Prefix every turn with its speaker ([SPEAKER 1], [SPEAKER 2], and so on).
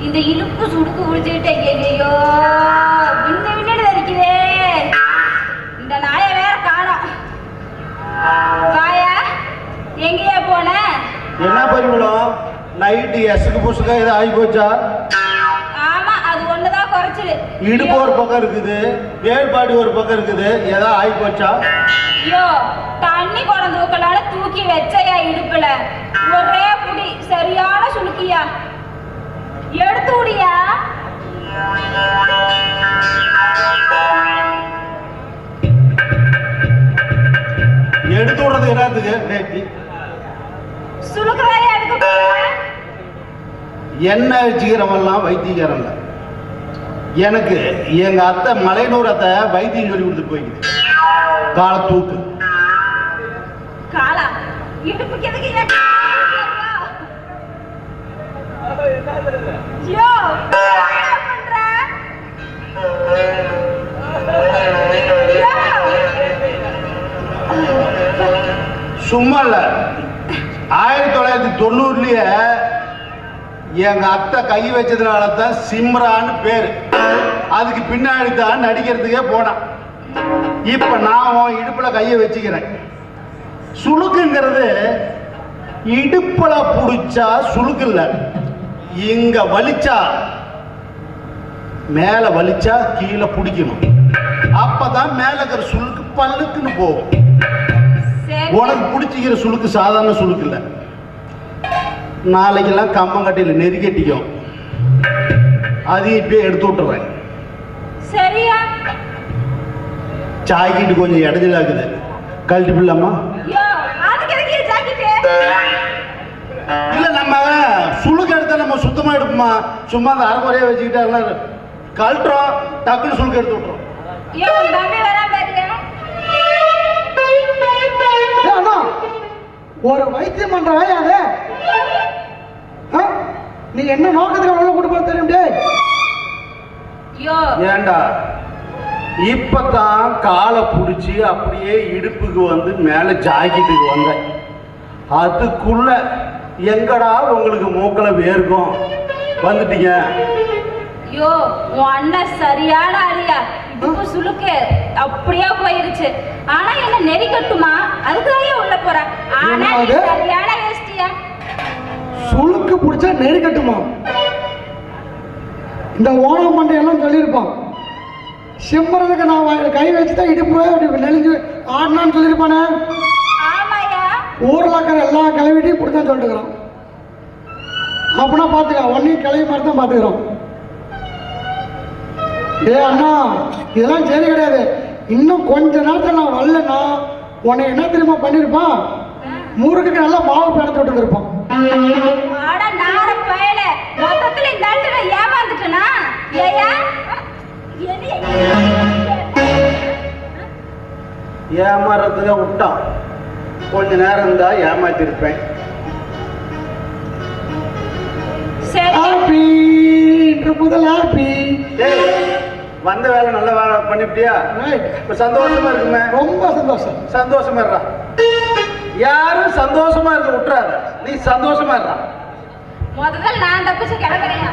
[SPEAKER 1] இந்த இழுப்பு சுடுக்கு குடிச்சுக்கிட்டே ஐயோ விண்ணு தரிக்குதே. இந்த நாயை வேற காணோம். வாயா எங்கேயா போன?
[SPEAKER 2] என்ன பரிமளம் நைட்டு எசுக்கு புசுக்கா ஏதோ ஆகி போச்சா?
[SPEAKER 1] ஆமா அது ஒண்ணுதான் குறைச்சது.
[SPEAKER 2] இடுப்பு ஒரு பக்கம் இருக்குது, வேறுபாடு ஒரு பக்கம் இருக்குது, ஏதோ ஆகி போச்சா?
[SPEAKER 1] ஐயோ தண்ணி குடம் தூக்கலால தூக்கி வச்சையா இடுப்புல ஒரே புடி சரியான சுளுக்கியா. எடுத்து விடியா.
[SPEAKER 2] எடுத்து விடுறது என்னத்துக்கு?
[SPEAKER 1] சுளுக்குறாயா எடுக்க
[SPEAKER 2] என்ன வச்சுக்கிறவெல்லாம் வைத்தியக்காரன் இல்லை. எனக்கு எங்க அத்தை மலையனூர் அத்தை வைத்தியம் சொல்லி கொடுத்துட்டு போய்க்குது. கால தூக்கு
[SPEAKER 1] காலா இடுப்புக்கு எதுக்கு
[SPEAKER 2] சும்மா இல்ல. 1990 எங்க அத்தை கை வச்சதுனால தான் சிம்ரான்னு பேரு. அதுக்கு பின்னாடி தான் நடிக்கிறதுக்கே போனான். இப்ப நான் இடுப்புல கையை வச்சுக்கிறேன். சுளுக்குங்கிறது இடுப்புல புடிச்சா சுளுக்கு இல்ல, இங்க வலிச்சா மேல வலிச்சா கீழே பிடிக்கணும். அப்பதான் மேல இருக்கிற சுளுக்கு பல்லுக்குன்னு போகும். உனக்கு பிடிச்சிக்கிற சுளுக்கு சாதாரண சுளுக்கு இல்ல. நாளைக்கெல்லாம் கம்பங்கட்டையில் நெருக்கட்டிக்கும். அதையும் இப்பயே எடுத்து விட்டுறேன்.
[SPEAKER 1] சரியா?
[SPEAKER 2] ஜாக்கெட்டு கொஞ்சம் இடைஞ்சலா இருக்குது, கழட்டி பிள்ளாமா? இல்ல நம்ம சுளுக்கு எடுத்தா நம்ம சுத்தமா எடுப்போமா? சும்மா அந்த அரைக்குறையா வச்சுக்கிட்டா கழட்டுறோம், டக்குன்னு சுளுக்கு எடுத்து விட்டுறோம்.
[SPEAKER 3] ஒரு வைத்தியம் பண்றாய் அது நீ என்ன நோக்கத்துக்கு கொடுப்பது தெரியும்.
[SPEAKER 2] ஏண்டா இப்பதான் காலை புடிச்சு அப்படியே இடுப்புக்கு வந்து மேல ஜாக்கெட்டுக்கு வந்த அதுக்குள்ள எங்கடா உங்களுக்கு மூக்கல வேர்க்கும் வந்துட்டீங்க.
[SPEAKER 1] ஐயோ உன் அண்ணன் சரியான ஆளியா. இடுப்பு சுளுக்கு அப்படியே போயிருச்சு. ஆனா என்ன நெறி கட்டுமா? அதுக்காக உள்ள போற. ஆனா சரியான வேஸ்டியா.
[SPEAKER 3] சுளுக்கு பிடிச்சா நெறி கட்டுமா? இந்த ஓணம் மண்டையெல்லாம் சொல்லியிருப்பான். சிம்மறதுக்கு நான் கை வச்சுதான் இடுப்பு அப்படி நெளிஞ்சு ஆடினான்னு சொல்லியிருப்பானே. ஊரில் இருக்கிற எல்லா கிளவிட்டையும் இப்படித்தான் சொல்லிட்டுக்கிறோம். அப்படின்னா பார்த்துக்க ஒன்னையும் கிளவி மாதிரி தான் பார்த்துக்கிறோம். ஏ அண்ணா இதெல்லாம் சரி கிடையாது. இன்னும் கொஞ்ச நேரத்தில் நான் வரலன்னா உன்னை என்ன தெரியுமா பண்ணிருப்பான்? முருகுக்கு நல்லா மாவு படத்து விட்டு இருப்பான்.
[SPEAKER 2] ஏமாறதுக்கு விட்டான். கொஞ்ச நேரம் இருந்தா ஏமாத்திருப்பேன். வந்த வேலை நல்ல வேலை பண்ணிவிட்டியா? இப்ப சந்தோஷமா இருக்குமே.
[SPEAKER 3] ரொம்ப சந்தோஷம்.
[SPEAKER 2] சந்தோஷமா இருடா. யாரும் சந்தோஷமா இருக்க விட்டுறாரு. நீ சந்தோஷமா இருடா.
[SPEAKER 1] முதல்ல நான் தப்பிச்சு கிளம்புறேன்.